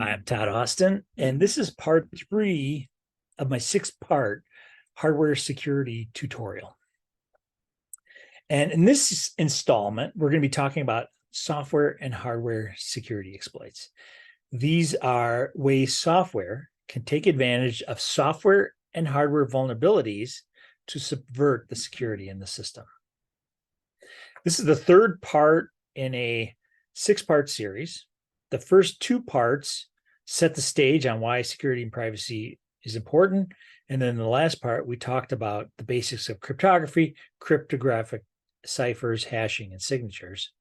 I'm Todd Austin, and this is part 3 of my 6-part hardware security tutorial. And in this installment, we're going to be talking about software and hardware security exploits. These are ways software can take advantage of software and hardware vulnerabilities to subvert the security in the system. This is the third part in a 6-part series. The first 2 parts set the stage on why security and privacy is important. And then the last part, we talked about the basics of cryptography, cryptographic ciphers, hashing, and signatures.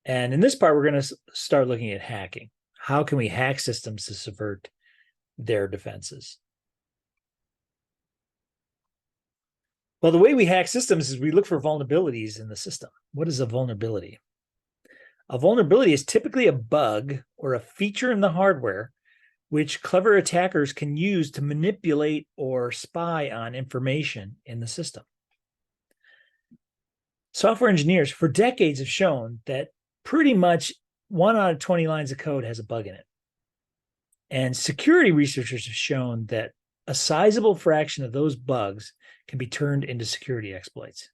And in this part, we're going to start looking at hacking. How can we hack systems to subvert their defenses? Well, the way we hack systems is we look for vulnerabilities in the system. What is a vulnerability? A vulnerability is typically a bug or a feature in the hardware which clever attackers can use to manipulate or spy on information in the system. Software engineers for decades have shown that pretty much 1 out of 20 lines of code has a bug in it. And security researchers have shown that a sizable fraction of those bugs can be turned into security exploits.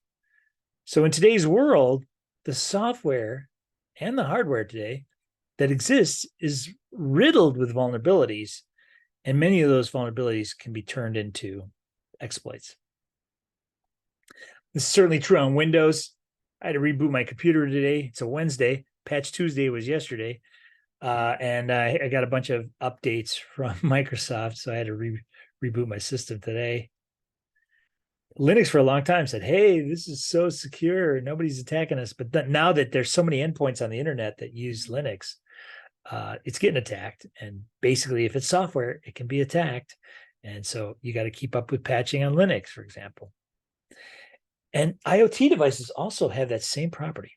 So in today's world, the software and the hardware today that exists is riddled with vulnerabilities, and many of those vulnerabilities can be turned into exploits. This is certainly true on Windows. I had to reboot my computer today. It's a Wednesday. Patch Tuesday was yesterday. And I got a bunch of updates from Microsoft, so I had to reboot my system today. Linux for a long time said, hey, this is so secure, nobody's attacking us. But now that there's so many endpoints on the internet that use Linux, it's getting attacked. And basically, if it's software, it can be attacked. And so you got to keep up with patching on Linux, for example. And IoT devices also have that same property.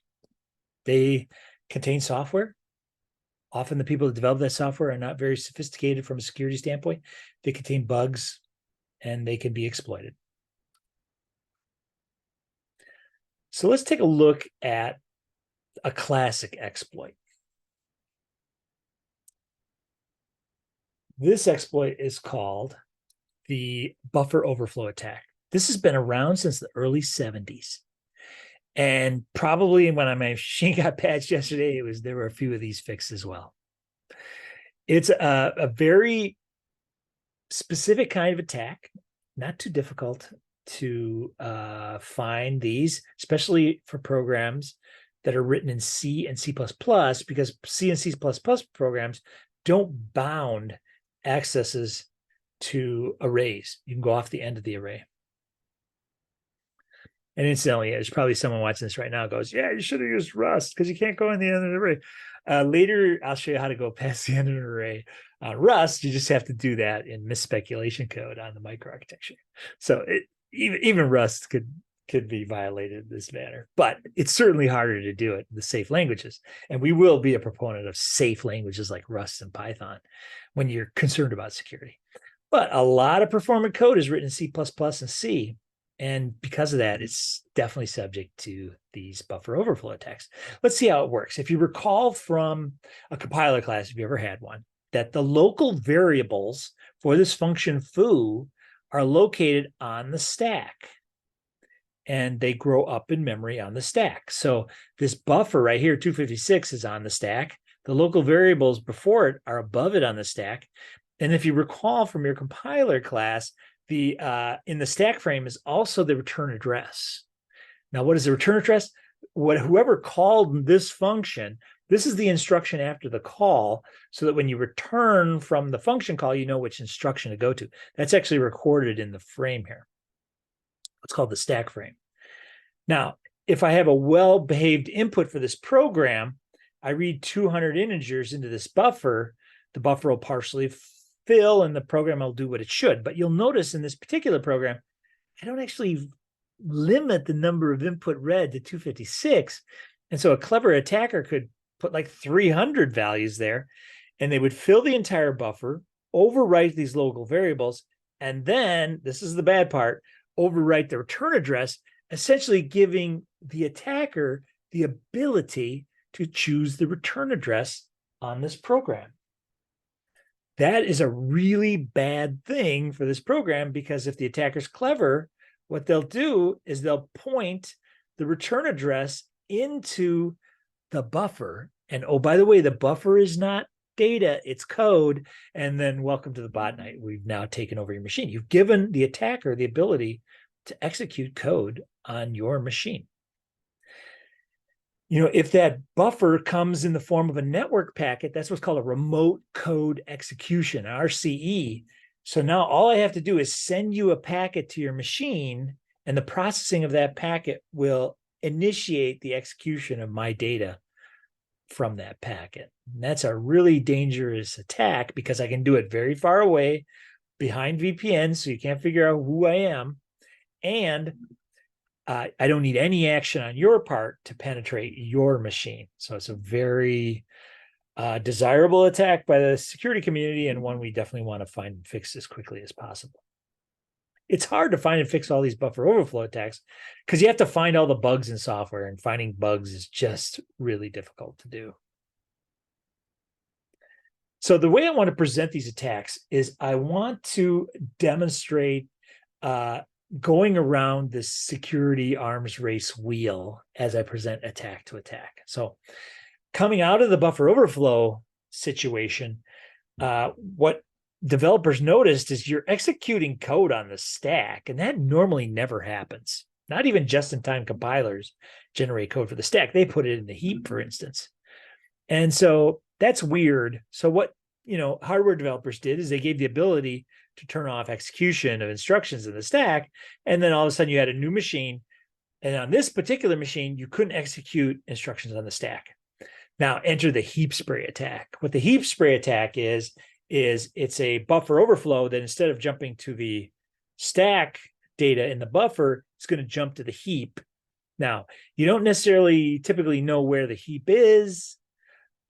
They contain software. Often the people that develop that software are not very sophisticated from a security standpoint. They contain bugs and they can be exploited. So let's take a look at a classic exploit. This exploit is called the buffer overflow attack. This has been around since the early 70s. And probably when my machine got patched yesterday, there were a few of these fixed as well. It's a very specific kind of attack, not too difficult to find these, especially for programs that are written in C and C++, because C and C++ programs don't bound accesses to arrays. You can go off the end of the array. And incidentally, there's probably someone watching this right now who goes, yeah, you should have used Rust because you can't go in the end of the array. Later, I'll show you how to go past the end of the array. Rust, you just have to do that in misspeculation code on the microarchitecture. So even Rust could be violated in this manner, but it's certainly harder to do it in the safe languages. And we will be a proponent of safe languages like Rust and Python when you're concerned about security. But a lot of performant code is written in C++ and C. And because of that, it's definitely subject to these buffer overflow attacks. Let's see how it works. If you recall from a compiler class, if you ever had one, that the local variables for this function foo are located on the stack. And they grow up in memory on the stack. So this buffer right here, 256, is on the stack. The local variables before it are above it on the stack. And if you recall from your compiler class, in the stack frame is also the return address. Now, what is the return address? Whoever called this function, this is the instruction after the call, so that when you return from the function call, you know which instruction to go to. That's actually recorded in the frame here. It's called the stack frame. Now, if I have a well-behaved input for this program, I read 200 integers into this buffer, the buffer will partially fill and the program will do what it should. But you'll notice in this particular program, I don't actually limit the number of input read to 256. And so a clever attacker could put like 300 values there, and they would fill the entire buffer, overwrite these local variables, and then, this is the bad part, overwrite the return address, essentially giving the attacker the ability to choose the return address on this program. That is a really bad thing for this program, because if the attacker's clever, what they'll do is they'll point the return address into the buffer. And oh, by the way, the buffer is not data, it's code. And then welcome to the botnet. We've now taken over your machine. You've given the attacker the ability to execute code on your machine. If that buffer comes in the form of a network packet, that's what's called a remote code execution, RCE. So now all I have to do is send you a packet to your machine, and the processing of that packet will initiate the execution of my data from that packet. And that's a really dangerous attack, because I can do it very far away behind VPN, so you can't figure out who I am. And I don't need any action on your part to penetrate your machine. So it's a very desirable attack by the security community, and one we definitely want to find and fix as quickly as possible. It's hard to find and fix all these buffer overflow attacks, because you have to find all the bugs in software, and finding bugs is just really difficult to do. So the way I want to present these attacks is I want to demonstrate going around this security arms race wheel as I present attack to attack. So coming out of the buffer overflow situation, what developers noticed is you're executing code on the stack, and that normally never happens. Not even just-in-time compilers generate code for the stack. They put it in the heap, for instance. And so that's weird. So what hardware developers did is they gave the ability to turn off execution of instructions in the stack, and then all of a sudden you had a new machine, and on this particular machine you couldn't execute instructions on the stack. Now enter the heap spray attack. What the heap spray attack is it's a buffer overflow that instead of jumping to the stack data in the buffer, it's going to jump to the heap. Now you don't necessarily typically know where the heap is,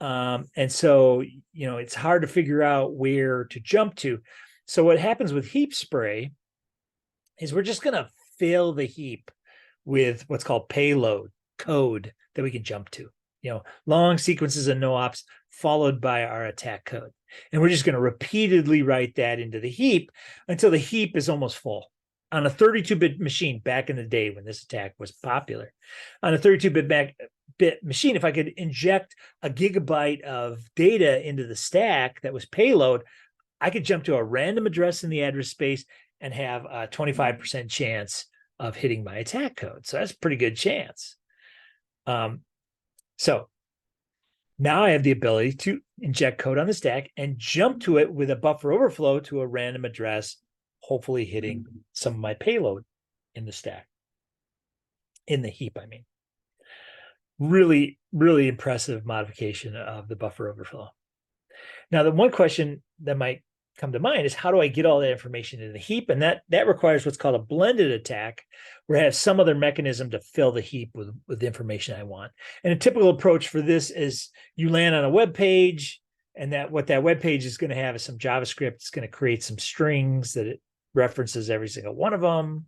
and so it's hard to figure out where to jump to. So what happens with heap spray is we're just going to fill the heap with what's called payload code that we can jump to. Long sequences of no ops followed by our attack code. And we're just going to repeatedly write that into the heap until the heap is almost full. On a 32-bit machine back in the day when this attack was popular, on a 32-bit machine, if I could inject a gigabyte of data into the stack that was payload, I could jump to a random address in the address space and have a 25% chance of hitting my attack code. So that's a pretty good chance. So now I have the ability to inject code on the stack and jump to it with a buffer overflow to a random address, hopefully hitting some of my payload in the stack, in the heap, I mean. Really, really impressive modification of the buffer overflow. Now, the one question that might come to mind is, how do I get all that information in the heap? And that requires what's called a blended attack, where I have some other mechanism to fill the heap with the information I want. And a typical approach for this is you land on a web page, and what that web page is going to have is some JavaScript. It's going to create some strings that it references every single one of them.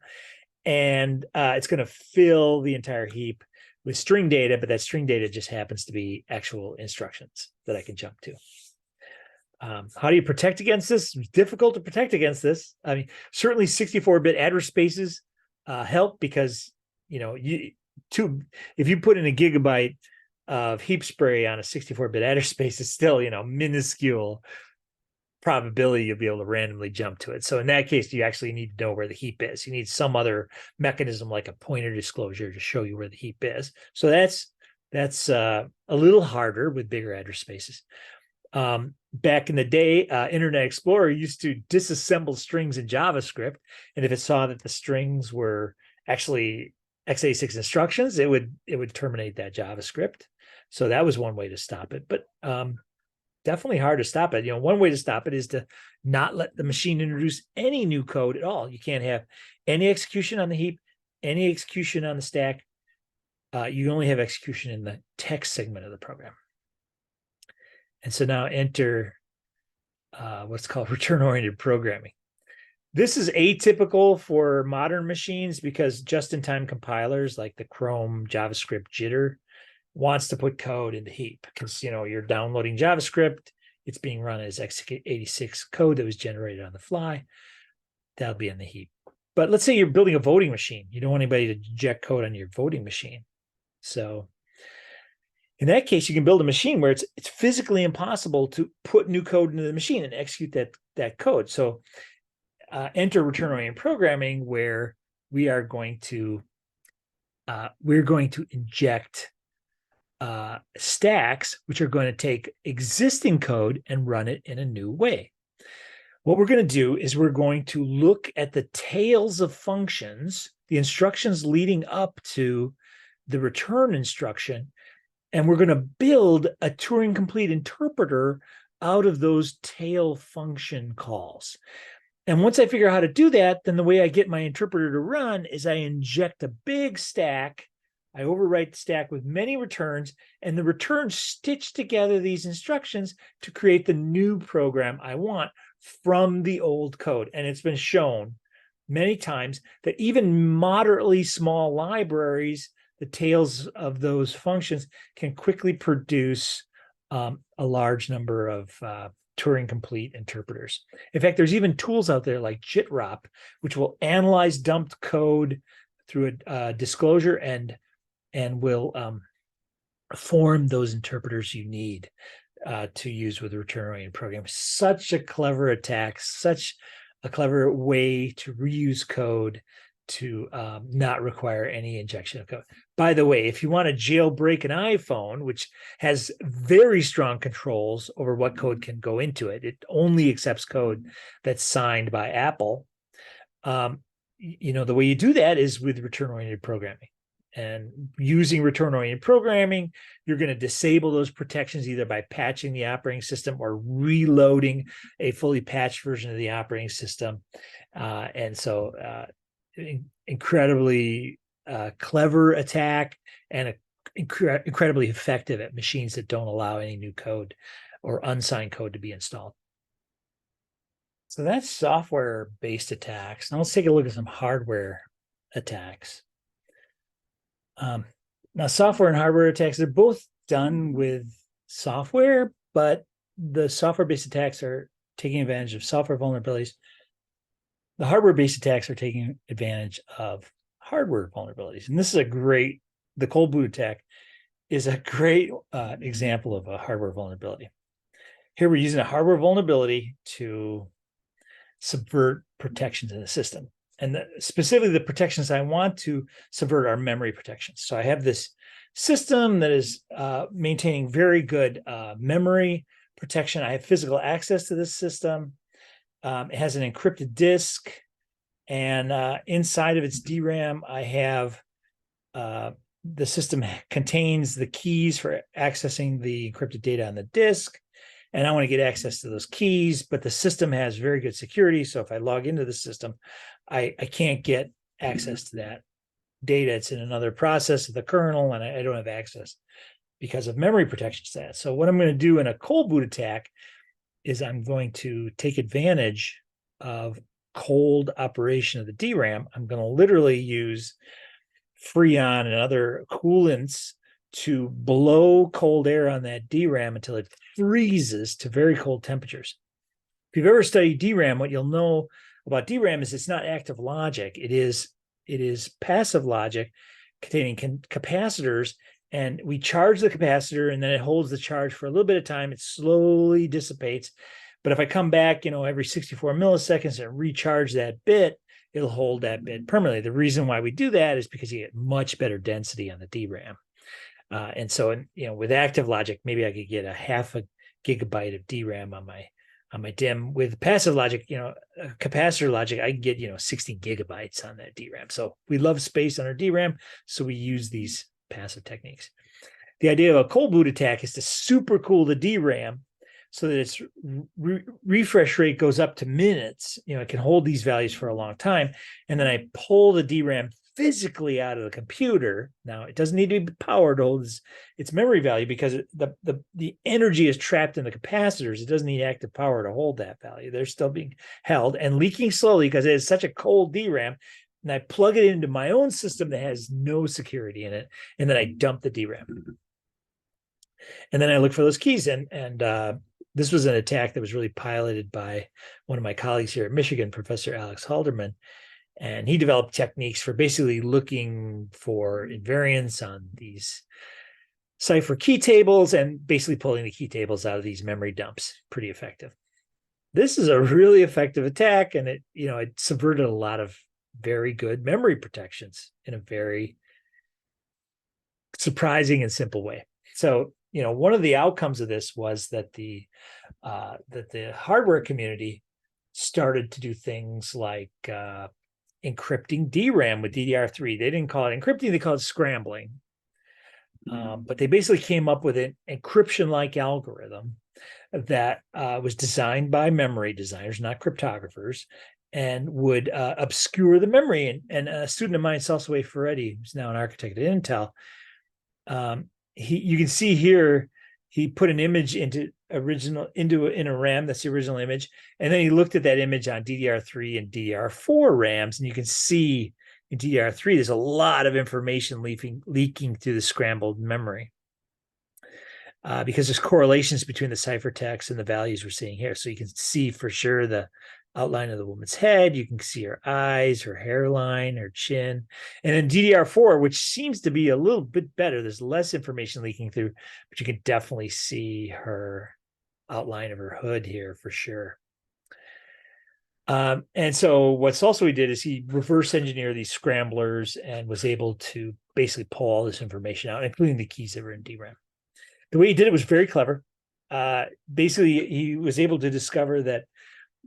And it's going to fill the entire heap with string data, but that string data just happens to be actual instructions that I can jump to. How do you protect against this? It's difficult to protect against this. I mean, certainly 64-bit address spaces help, because if you put in a gigabyte of heap spray on a 64-bit address space, it's still minuscule probability you'll be able to randomly jump to it. So in that case, you actually need to know where the heap is. You need some other mechanism like a pointer disclosure to show you where the heap is. So that's a little harder with bigger address spaces. Back in the day, Internet Explorer used to disassemble strings in JavaScript, and if it saw that the strings were actually x86 instructions, it would terminate that JavaScript. So that was one way to stop it, but definitely hard to stop it. One way to stop it is to not let the machine introduce any new code at all. You can't have any execution on the heap, any execution on the stack. You only have execution in the text segment of the program. And so now enter what's called return-oriented programming. This is atypical for modern machines because just-in-time compilers like the Chrome JavaScript jitter wants to put code in the heap because you're downloading JavaScript, it's being run as x86 code that was generated on the fly. That'll be in the heap. But let's say you're building a voting machine. You don't want anybody to inject code on your voting machine. So in that case, you can build a machine where it's physically impossible to put new code into the machine and execute that code. So enter return-oriented programming, where we're going to inject stacks, which are going to take existing code and run it in a new way. What we're going to do is we're going to look at the tails of functions, the instructions leading up to the return instruction, and we're going to build a Turing complete interpreter out of those tail function calls. And once I figure out how to do that, then the way I get my interpreter to run is I inject a big stack. I overwrite the stack with many returns, and the returns stitch together these instructions to create the new program I want from the old code. And it's been shown many times that even moderately small libraries, the tails of those functions, can quickly produce a large number of Turing complete interpreters. In fact, there's even tools out there like JITROP, which will analyze dumped code through a disclosure and will form those interpreters you need to use with a return-oriented program. Such a clever attack, such a clever way to reuse code to not require any injection of code. By the way, if you want to jailbreak an iPhone, which has very strong controls over what code can go into it, it only accepts code that's signed by Apple. The way you do that is with return-oriented programming. And using return-oriented programming, you're going to disable those protections either by patching the operating system or reloading a fully patched version of the operating system. Incredibly clever attack, and incredibly effective at machines that don't allow any new code or unsigned code to be installed. So that's software-based attacks. Now let's take a look at some hardware attacks. Now, software and hardware attacks, they're both done with software, but the software-based attacks are taking advantage of software vulnerabilities. The hardware-based attacks are taking advantage of hardware vulnerabilities. And this is the cold boot attack is a great example of a hardware vulnerability. Here we're using a hardware vulnerability to subvert protections in the system. And specifically, the protections I want to subvert are memory protections. So I have this system that is maintaining very good memory protection. I have physical access to this system. It has an encrypted disk. And inside of its DRAM, I have the system contains the keys for accessing the encrypted data on the disk. And I want to get access to those keys, but the system has very good security. So if I log into the system, I can't get access to that data. It's in another process of the kernel, and I don't have access because of memory protection status. So what I'm going to do in a cold boot attack is I'm going to take advantage of cold operation of the DRAM. I'm going to literally use Freon and other coolants to blow cold air on that DRAM until it freezes to very cold temperatures. If you've ever studied DRAM, what you'll know about DRAM is it's not active logic. It is passive logic containing capacitors, and we charge the capacitor, and then it holds the charge for a little bit of time. It slowly dissipates. But if I come back, every 64 milliseconds and recharge that bit, it'll hold that bit permanently. The reason why we do that is because you get much better density on the DRAM. And so, with active logic, maybe I could get a half a gigabyte of DRAM on my DIMM. With passive logic, capacitor logic, I can get 16 gigabytes on that DRAM. So we love space on our DRAM, so we use these passive techniques. The idea of a cold boot attack is to super cool the DRAM so that its refresh rate goes up to minutes. It can hold these values for a long time, and then I pull the DRAM physically out of the computer. Now, it doesn't need to be powered to hold its memory value because the energy is trapped in the capacitors. It doesn't need active power to hold that value. They're still being held and leaking slowly because it is such a cold DRAM. And I plug it into my own system that has no security in it, and then I dump the DRAM. And then I look for those keys, and This was an attack that was really piloted by one of my colleagues here at Michigan, Professor Alex Halderman, and he developed techniques for basically looking for invariants on these cipher key tables and basically pulling the key tables out of these memory dumps. Pretty effective. This is a really effective attack, and it subverted a lot of very good memory protections in a very surprising and simple way. So, one of the outcomes of this was that the hardware community started to do things like encrypting DRAM with DDR3. They didn't call it encrypting, they called it scrambling. But they basically came up with an encryption-like algorithm that was designed by memory designers, not cryptographers, and would obscure the memory. And a student of mine, Salsaway Ferretti, who's now an architect at Intel, you can see here, he put an image into in a RAM, that's the original image, and then he looked at that image on DDR3 and DDR4 RAMs, and you can see in DDR3 there's a lot of information leaking through the scrambled memory because there's correlations between the ciphertext and the values we're seeing here. So you can see for sure the outline of the woman's head. You can see her eyes, her hairline, her chin. And in DDR4, which seems to be a little bit better, there's less information leaking through, but you can definitely see her outline of her hood here for sure. And so what Salsaway did is he reverse engineered these scramblers and was able to basically pull all this information out, including the keys that were in DRAM. The way he did it was very clever. Basically, he was able to discover that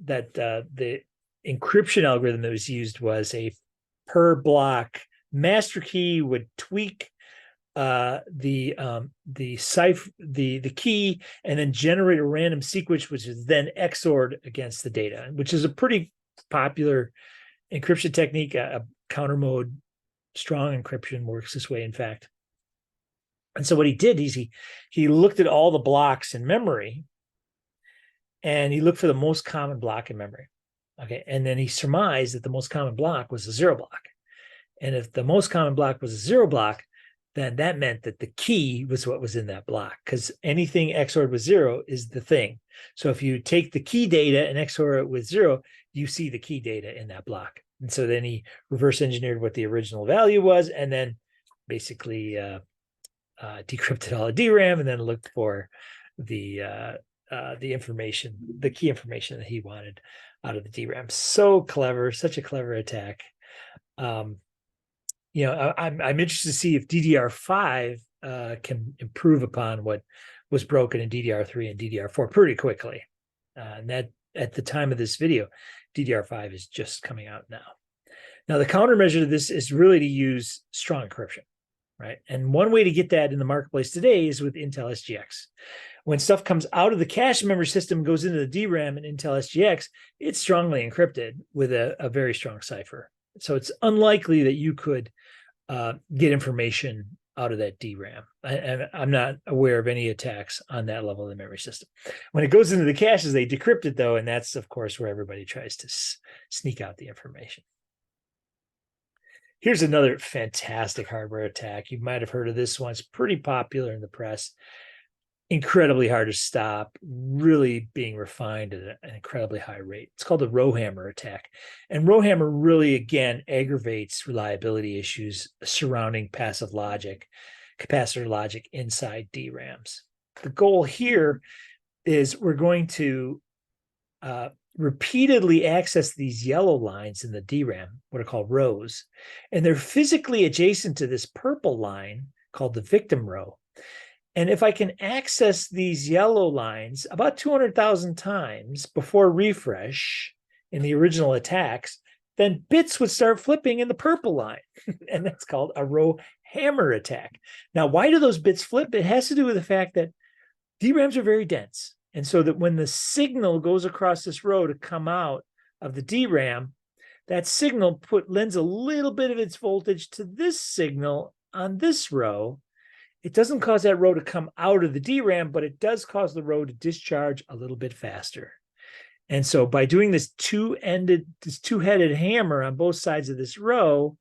the encryption algorithm that was used was a per block master key would tweak the key and then generate a random sequence, which is then XORed against the data, which is a pretty popular encryption technique. A counter mode strong encryption works this way, in fact. And so what he did is he looked at all the blocks in memory, and he looked for the most common block in memory. Okay, and then he surmised that the most common block was a 0 block. And if the most common block was a 0 block, then that meant that the key was what was in that block, because anything XORed with 0 is the thing. So if you take the key data and XOR it with 0, you see the key data in that block. And so then he reverse engineered what the original value was, and then basically decrypted all the DRAM, and then looked for the information, the key information that he wanted out of the DRAM. So clever, such a clever attack. I'm interested to see if DDR5 can improve upon what was broken in DDR3 and DDR4 pretty quickly. And that, at the time of this video, DDR5 is just coming out now. Now, the countermeasure to this is really to use strong encryption, right? And one way to get that in the marketplace today is with Intel SGX. When stuff comes out of the cache memory system, goes into the DRAM and Intel SGX, it's strongly encrypted with a very strong cipher. So it's unlikely that you could get information out of that DRAM. And I'm not aware of any attacks on that level of the memory system. When it goes into the caches, they decrypt it, though, and that's, of course, where everybody tries to sneak out the information. Here's another fantastic hardware attack. You might have heard of this one. It's pretty popular in the press. Incredibly hard to stop, really being refined at an incredibly high rate. It's called the Rowhammer attack. And Rowhammer really, again, aggravates reliability issues surrounding passive logic, capacitor logic inside DRAMs. The goal here is we're going to repeatedly access these yellow lines in the DRAM, what are called rows, and they're physically adjacent to this purple line called the victim row. And if I can access these yellow lines about 200,000 times before refresh in the original attacks, then bits would start flipping in the purple line. And that's called a row hammer attack. Now, why do those bits flip? It has to do with the fact that DRAMs are very dense. And so that when the signal goes across this row to come out of the DRAM, that signal lends a little bit of its voltage to this signal on this row. It doesn't cause that row to come out of the DRAM, but it does cause the row to discharge a little bit faster. And so by doing this two-headed hammer on both sides of this row,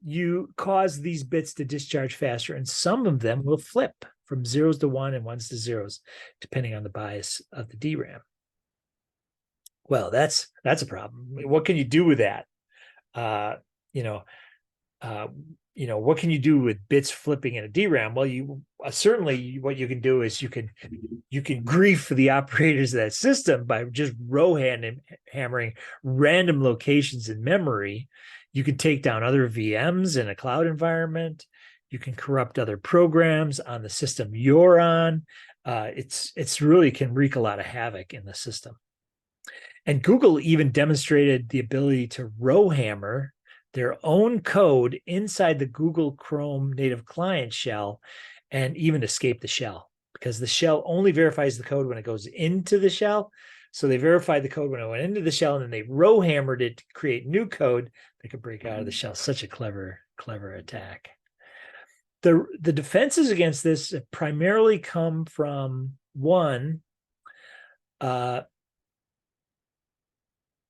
you cause these bits to discharge faster, and some of them will flip from zeros to one and ones to zeros, depending on the bias of the DRAM. Well, that's a problem. What can you do with that? What can you do with bits flipping in a DRAM? Well, you certainly what you can do is you can grief the operators of that system by just row hammering random locations in memory. You can take down other VMs in a cloud environment. You can corrupt other programs on the system you're on. It's really can wreak a lot of havoc in the system. And Google even demonstrated the ability to row hammer their own code inside the Google Chrome native client shell and even escape the shell, because the shell only verifies the code when it goes into the shell. So they verified the code when it went into the shell, and then they row hammered it to create new code that could break out of the shell. Such a clever attack. The defenses against this primarily come from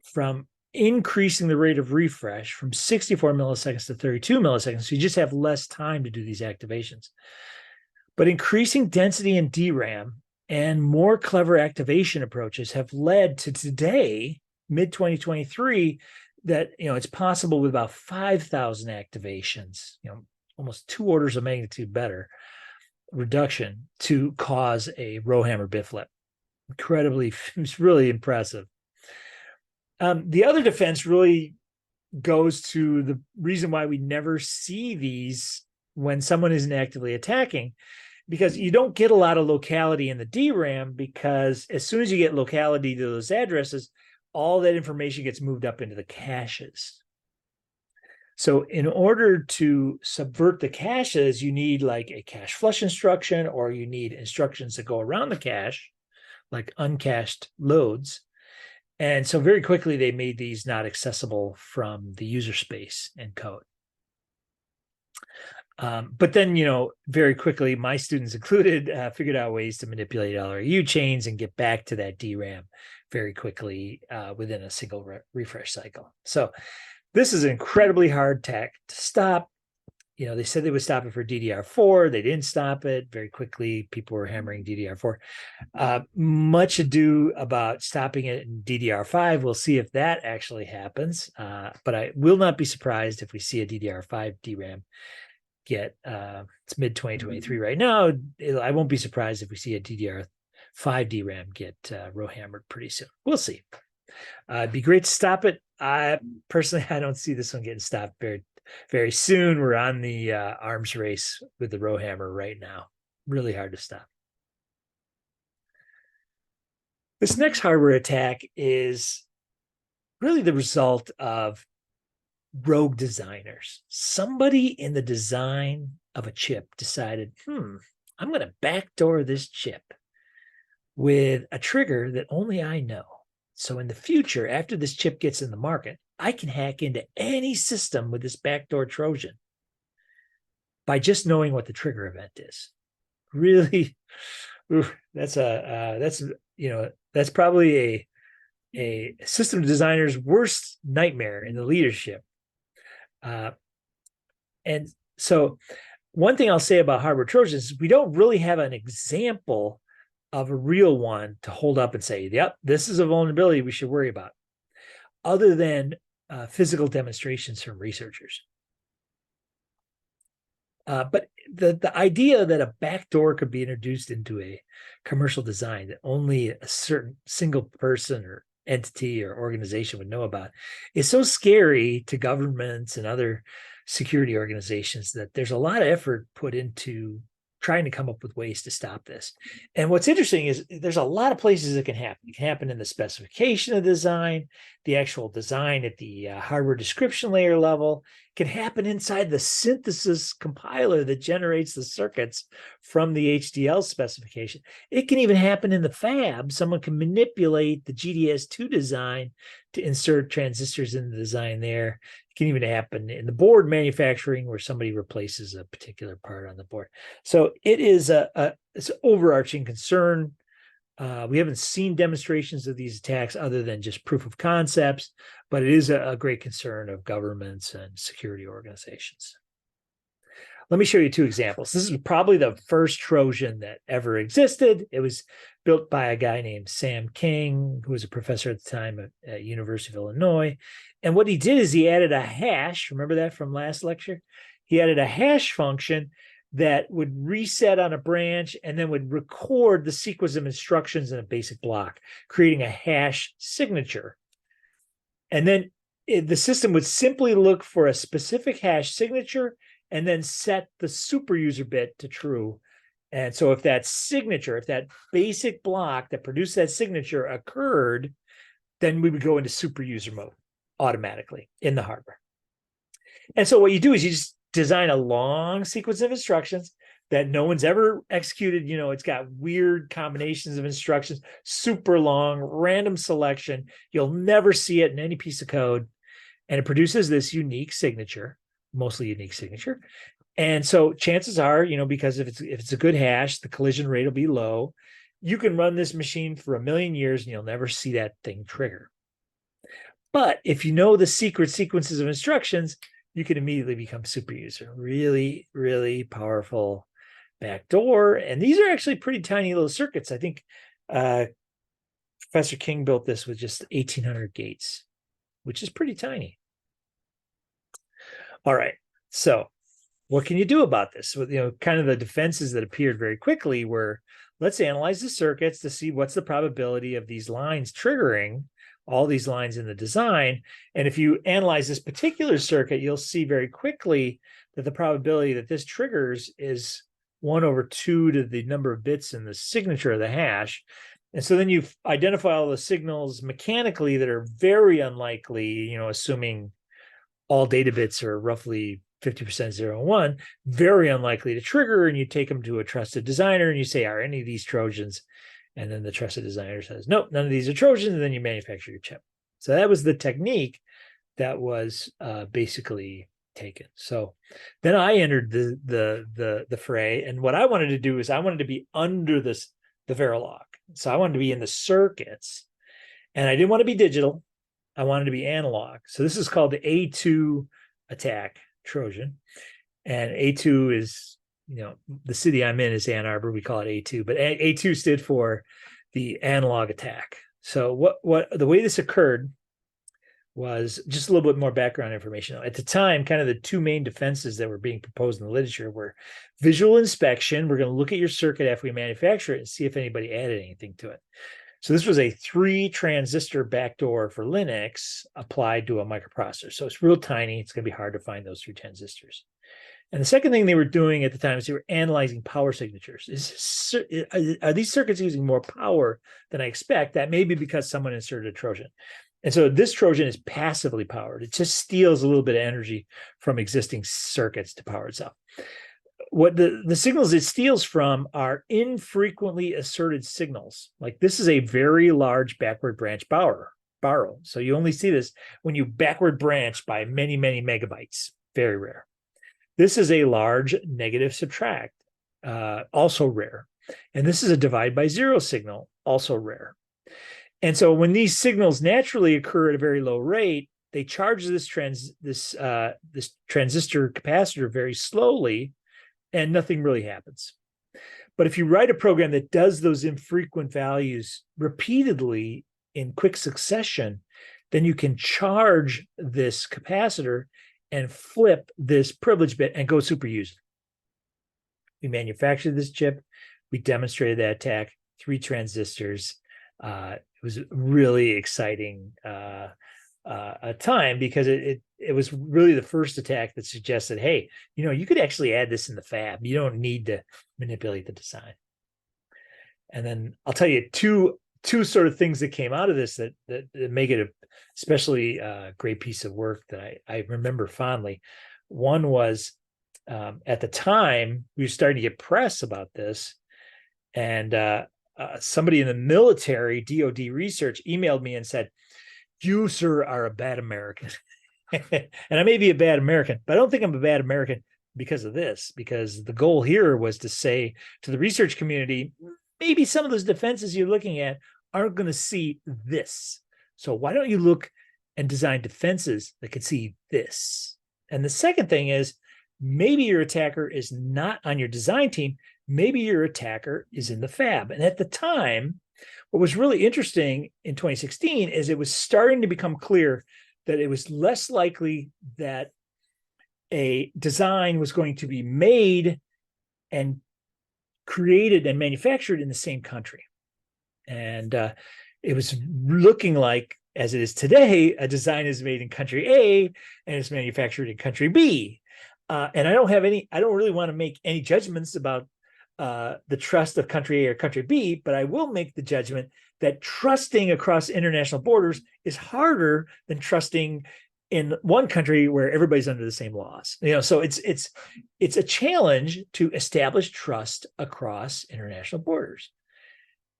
from increasing the rate of refresh from 64 milliseconds to 32 milliseconds. So you just have less time to do these activations. But increasing density in DRAM and more clever activation approaches have led to today, mid-2023, that it's possible with about 5,000 activations, almost 2 orders of magnitude better reduction, to cause a row hammer bit flip. It's really impressive. The other defense really goes to the reason why we never see these when someone isn't actively attacking, because you don't get a lot of locality in the DRAM, because as soon as you get locality to those addresses, all that information gets moved up into the caches. So in order to subvert the caches, you need like a cache flush instruction, or you need instructions that go around the cache, like uncached loads. And so very quickly, they made these not accessible from the user space and code. But then, very quickly, my students included, figured out ways to manipulate LRU chains and get back to that DRAM very quickly within a single refresh cycle. So this is an incredibly hard attack to stop. They said they would stop it for DDR4. They didn't stop it. Very quickly, people were hammering DDR4. Much ado about stopping it in DDR5. We'll see if that actually happens. But I will not be surprised if we see a DDR5 DRAM get, it's mid-2023 right now. I won't be surprised if we see a DDR5 DRAM get row hammered pretty soon. We'll see. It'd be great to stop it. Personally, I don't see this one getting stopped very soon. We're on the arms race with the row hammer right now. Really hard to stop. This next hardware attack is really the result of rogue designers. Somebody in the design of a chip decided, I'm going to backdoor this chip with a trigger that only I know. So in the future, after this chip gets in the market, I can hack into any system with this backdoor Trojan by just knowing what the trigger event is. Really, that's probably a system designer's worst nightmare in the leadership. And so one thing I'll say about hardware Trojans is we don't really have an example of a real one to hold up and say, yep, this is a vulnerability we should worry about, other than physical demonstrations from researchers. But the idea that a backdoor could be introduced into a commercial design that only a certain single person or entity or organization would know about is so scary to governments and other security organizations that there's a lot of effort put into trying to come up with ways to stop this. And what's interesting is there's a lot of places it can happen. It can happen in the specification of design, the actual design at the hardware description layer level. It can happen inside the synthesis compiler that generates the circuits from the HDL specification. It can even happen in the fab. Someone can manipulate the GDS2 design to insert transistors in the design there. It can even happen in the board manufacturing where somebody replaces a particular part on the board. So it is it's an overarching concern. We haven't seen demonstrations of these attacks other than just proof of concepts, but it is a great concern of governments and security organizations. Let me show you two examples. This is probably the first Trojan that ever existed. It was built by a guy named Sam King, who was a professor at the time at University of Illinois. And what he did is he added a hash. Remember that from last lecture? He added a hash function that would reset on a branch and then would record the sequence of instructions in a basic block, creating a hash signature. And then the system would simply look for a specific hash signature and then set the superuser bit to true. And so if that signature, if that basic block that produced that signature occurred, then we would go into superuser mode automatically in the hardware. And so what you do is you just design a long sequence of instructions that no one's ever executed. You know, it's got weird combinations of instructions, super long, random selection. You'll never see it in any piece of code. And it produces this unique signature, mostly unique signature. And so chances are, you know, because if it's a good hash, the collision rate will be low. You can run this machine for 1,000,000 years and you'll never see that thing trigger. But if you know the secret sequences of instructions, you can immediately become superuser. Really, really powerful backdoor. And these are actually pretty tiny little circuits. I think Professor King built this with just 1,800 gates, which is pretty tiny. All right, so what can you do about this? Well, you know, kind of the defenses that appeared very quickly were, let's analyze the circuits to see what's the probability of these lines triggering, all these lines in the design. And if you analyze this particular circuit, you'll see very quickly that the probability that this triggers is 1/2 to the number of bits in the signature of the hash. And so then you identify all the signals mechanically that are very unlikely, you know, assuming all data bits are roughly 50% 0 and 1, very unlikely to trigger. And you take them to a trusted designer and you say, are any of these Trojans? And then the trusted designer says, nope, none of these are Trojans. And then you manufacture your chip. So that was the technique that was basically taken. So then I entered the fray. And what I wanted to do is I wanted to be under the Verilog. So I wanted to be in the circuits. And I didn't want to be digital. I wanted to be analog. So this is called the A2 attack Trojan. And A2 is, you know, the city I'm in is Ann Arbor. We call it A2, but A2 stood for the analog attack. So what the way this occurred was just a little bit more background information. At the time, kind of the two main defenses that were being proposed in the literature were visual inspection. We're going to look at your circuit after we manufacture it and see if anybody added anything to it. So this was a 3-transistor backdoor for Linux applied to a microprocessor. So it's real tiny. It's going to be hard to find those 3 transistors. And the second thing they were doing at the time is they were analyzing power signatures. Are these circuits using more power than I expect? That may be because someone inserted a Trojan. And so this Trojan is passively powered. It just steals a little bit of energy from existing circuits to power itself. What the signals it steals from are infrequently asserted signals. Like this is a very large backward branch borrow. So you only see this when you backward branch by many, many megabytes. Very rare. This is a large negative subtract, also rare. And this is a divide by 0 signal, also rare. And so when these signals naturally occur at a very low rate, they charge this transistor capacitor very slowly, and nothing really happens. But if you write a program that does those infrequent values repeatedly in quick succession, then you can charge this capacitor and flip this privilege bit and go superuser. We manufactured this chip. We demonstrated that attack, 3 transistors. It was a really exciting a time because it was really the first attack that suggested, hey, you know, you could actually add this in the fab. You don't need to manipulate the design. And then I'll tell you two sort of things that came out of this that make it a especially great piece of work that I remember fondly. One was at the time we were starting to get press about this, and somebody in the military, DoD research, emailed me and said, "You, sir, are a bad American." And I may be a bad American, but I don't think I'm a bad American because of this, because the goal here was to say to the research community, maybe some of those defenses you're looking at aren't going to see this. So why don't you look and design defenses that can see this? And the second thing is, maybe your attacker is not on your design team. Maybe your attacker is in the fab. And at the time, what was really interesting in 2016 is it was starting to become clear that it was less likely that a design was going to be made and created and manufactured in the same country. And it was looking like, as it is today, a design is made in country A and it's manufactured in country B. And I don't really want to make any judgments about the trust of country A or country B, but I will make the judgment that trusting across international borders is harder than trusting in one country where everybody's under the same laws. So it's a challenge to establish trust across international borders.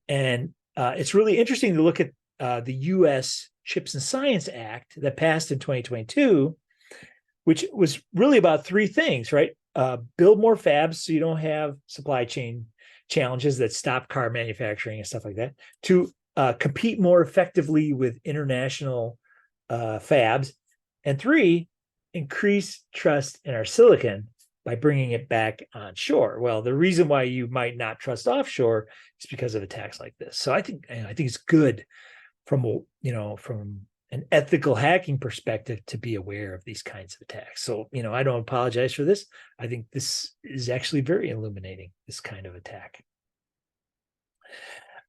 And it's really interesting to look at the U.S. Chips and Science Act that passed in 2022, which was really about three things, right? Build more fabs so you don't have supply chain challenges that stop car manufacturing and stuff like that. To compete more effectively with international fabs. And three, increase trust in our silicon by bringing it back onshore. Well, the reason why you might not trust offshore is because of attacks like this. So I think it's good from an ethical hacking perspective to be aware of these kinds of attacks. So, I don't apologize for this. I think this is actually very illuminating, this kind of attack.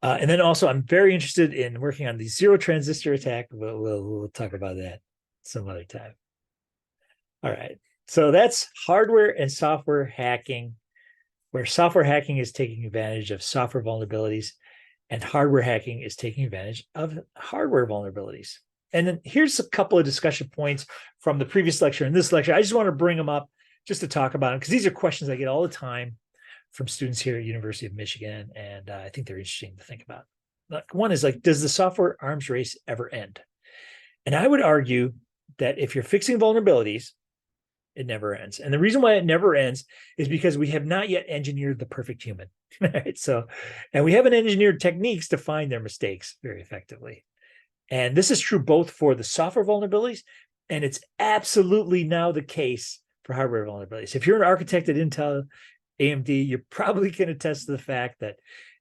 And then also, I'm very interested in working on the zero transistor attack. We'll talk about that some other time. All right. So that's hardware and software hacking, where software hacking is taking advantage of software vulnerabilities and hardware hacking is taking advantage of hardware vulnerabilities. And then here's a couple of discussion points from the previous lecture and this lecture. I just want to bring them up just to talk about them because these are questions I get all the time from students here at University of Michigan, and I think they're interesting to think about. One is does the software arms race ever end? And I would argue that if you're fixing vulnerabilities, it never ends. And the reason why it never ends is because we have not yet engineered the perfect human. Right? And we haven't engineered techniques to find their mistakes very effectively. And this is true both for the software vulnerabilities, and it's absolutely now the case for hardware vulnerabilities. If you're an architect at Intel, AMD, you're probably can attest to the fact that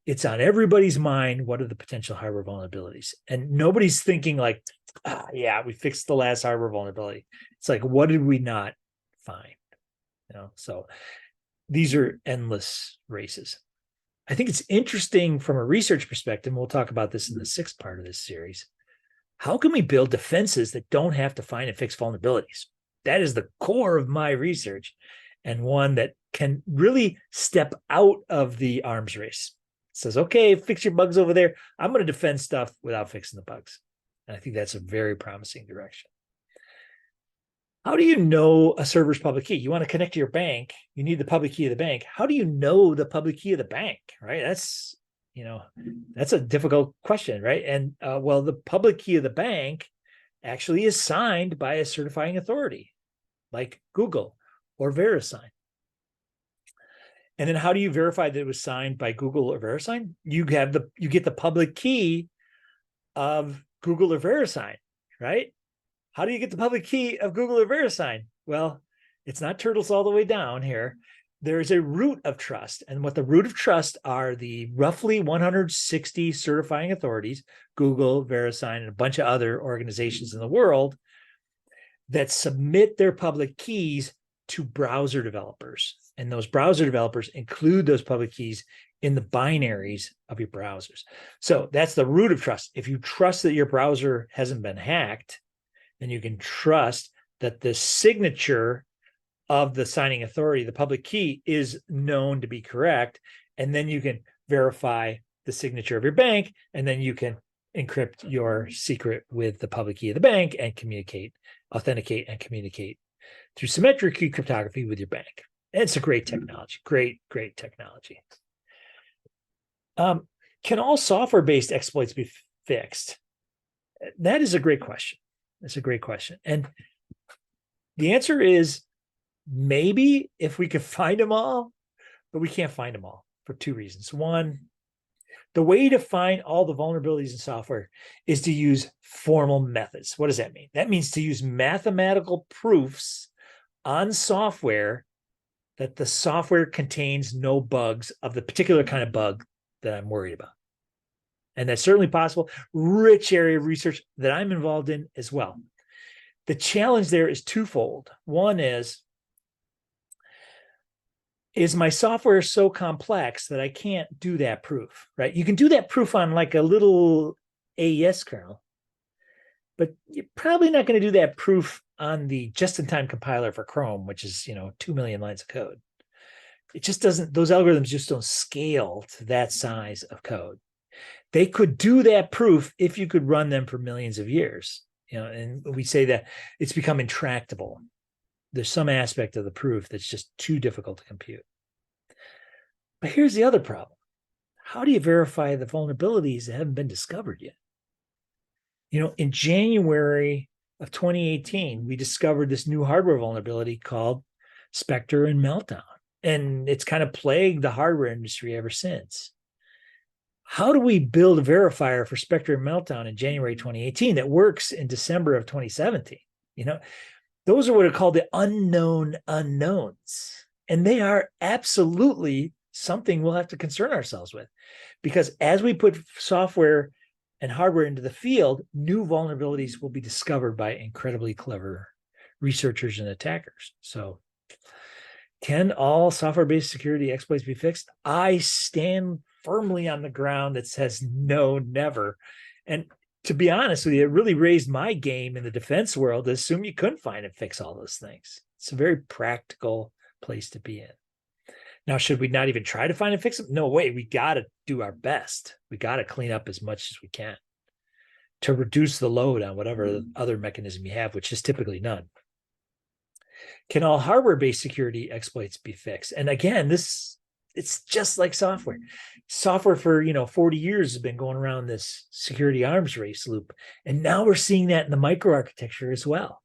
it's on everybody's mind, what are the potential hardware vulnerabilities? And nobody's thinking yeah, we fixed the last hardware vulnerability. It's what did we not find? So these are endless races. I think it's interesting from a research perspective, and we'll talk about this in the sixth part of this series. How can we build defenses that don't have to find and fix vulnerabilities? That is the core of my research, and one that can really step out of the arms race. It says, okay, fix your bugs over there. I'm going to defend stuff without fixing the bugs. And I think that's a very promising direction. How do you know a server's public key? You want to connect to your bank. You need the public key of the bank. How do you know the public key of the bank, right? That's a difficult question, right? And well, the public key of the bank actually is signed by a certifying authority like Google or VeriSign. And then how do you verify that it was signed by Google or VeriSign? You get the public key of Google or VeriSign, right? How do you get the public key of Google or VeriSign? Well, it's not turtles all the way down here. There's a root of trust. And what the root of trust are the roughly 160 certifying authorities, Google, VeriSign, and a bunch of other organizations in the world that submit their public keys to browser developers. And those browser developers include those public keys in the binaries of your browsers. So that's the root of trust. If you trust that your browser hasn't been hacked, then you can trust that the signature of the signing authority, the public key, is known to be correct. And then you can verify the signature of your bank, and then you can encrypt your secret with the public key of the bank and authenticate and communicate through symmetric key cryptography with your bank. And it's a great technology, great technology. Can all software-based exploits be fixed? That is a great question. That's a great question. And the answer is maybe if we could find them all, but we can't find them all for two reasons. One, the way to find all the vulnerabilities in software is to use formal methods. What does that mean? That means to use mathematical proofs on software that the software contains no bugs of the particular kind of bug that I'm worried about. And that's certainly possible. Rich area of research that I'm involved in as well. The challenge there is twofold. One is my software so complex that I can't do that proof, right? You can do that proof on like a little AES kernel, but you're probably not going to do that proof on the just-in-time compiler for Chrome, which is, 2 million lines of code. It just doesn't, those algorithms just don't scale to that size of code. They could do that proof if you could run them for millions of years, and we say that it's become intractable. There's some aspect of the proof that's just too difficult to compute. But here's the other problem. How do you verify the vulnerabilities that haven't been discovered yet? In January of 2018, we discovered this new hardware vulnerability called Spectre and Meltdown. And it's kind of plagued the hardware industry ever since. How do we build a verifier for Spectre and Meltdown in January 2018 that works in December of 2017? Those are what are called the unknown unknowns. And they are absolutely something we'll have to concern ourselves with. Because as we put software and hardware into the field, new vulnerabilities will be discovered by incredibly clever researchers and attackers. So can all software-based security exploits be fixed? I stand firmly on the ground that says no, never. And to be honest with you, it really raised my game in the defense world to assume you couldn't find and fix all those things. It's a very practical place to be in. Now, should we not even try to find and fix them? No way. We got to do our best. We got to clean up as much as we can to reduce the load on whatever other mechanism you have, which is typically none. Can all hardware-based security exploits be fixed? And again, it's just like software. Software for 40 years has been going around this security arms race loop. And now we're seeing that in the microarchitecture as well.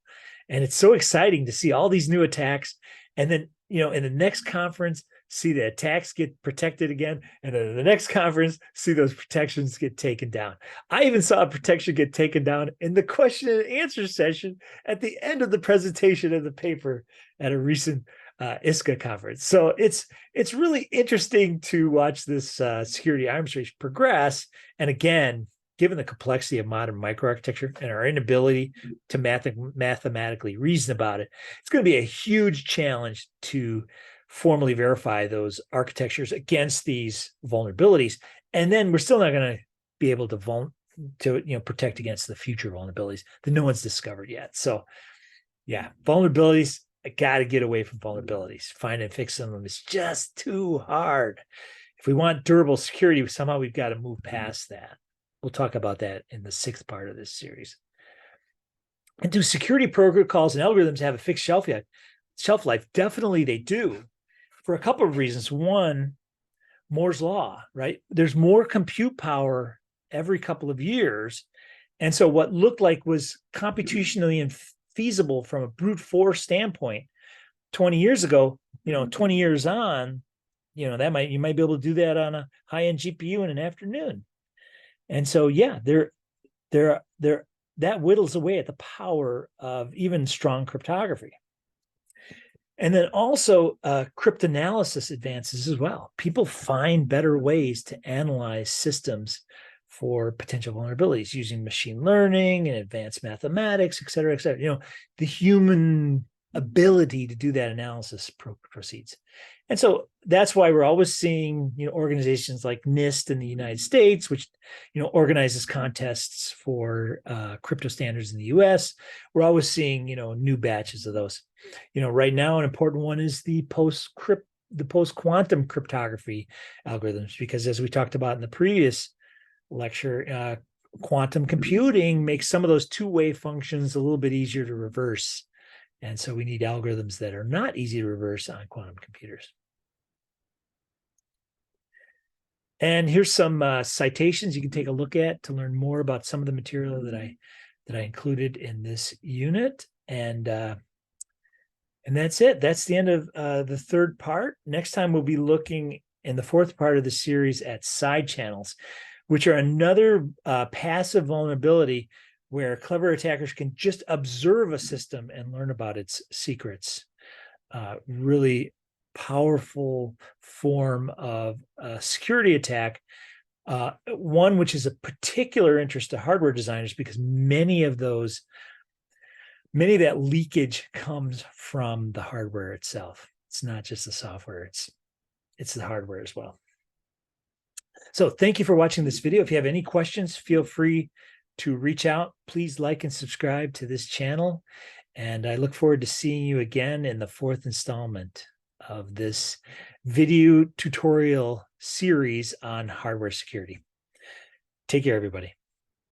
And it's so exciting to see all these new attacks. And then, in the next conference, see the attacks get protected again. And then in the next conference, see those protections get taken down. I even saw a protection get taken down in the question and answer session at the end of the presentation of the paper at a recent ISCA conference. So it's really interesting to watch this security arms race progress. And again, given the complexity of modern microarchitecture and our inability to mathematically reason about it, it's going to be a huge challenge to formally verify those architectures against these vulnerabilities. And then we're still not going to be able to protect against the future vulnerabilities that no one's discovered yet. So yeah, vulnerabilities, I got to get away from vulnerabilities. Find and fix them is just too hard. If we want durable security, somehow we've got to move past that. We'll talk about that in the 6th part of this series. And do security protocols and algorithms have a fixed shelf life? Definitely they do, for a couple of reasons. One, Moore's law, right? There's more compute power every couple of years. And so what looked like was computationally infeasible from a brute force standpoint 20 years ago, 20 years on, you might be able to do that on a high-end GPU in an afternoon. And so, yeah, that whittles away at the power of even strong cryptography. And then also cryptanalysis advances as well. People find better ways to analyze systems for potential vulnerabilities using machine learning and advanced mathematics, et cetera, et cetera. The human ability to do that analysis proceeds. And so that's why we're always seeing, organizations like NIST in the United States, which, organizes contests for crypto standards in the US. We're always seeing, new batches of those. Right now, an important one is the post-quantum cryptography algorithms, because as we talked about in the previous lecture, quantum computing makes some of those two-way functions a little bit easier to reverse. And so we need algorithms that are not easy to reverse on quantum computers. And here's some citations you can take a look at to learn more about some of the material that I included in this unit. And that's it. That's the end of the 3rd part. Next time we'll be looking in the 4th part of the series at side channels, which are another passive vulnerability where clever attackers can just observe a system and learn about its secrets. Really powerful form of security attack. One which is a particular interest to hardware designers, because many of that leakage comes from the hardware itself. It's not just the software, it's the hardware as well. So thank you for watching this video. If you have any questions, feel free to reach out. Please like and subscribe to this channel. And I look forward to seeing you again in the 4th installment of this video tutorial series on hardware security. Take care, everybody.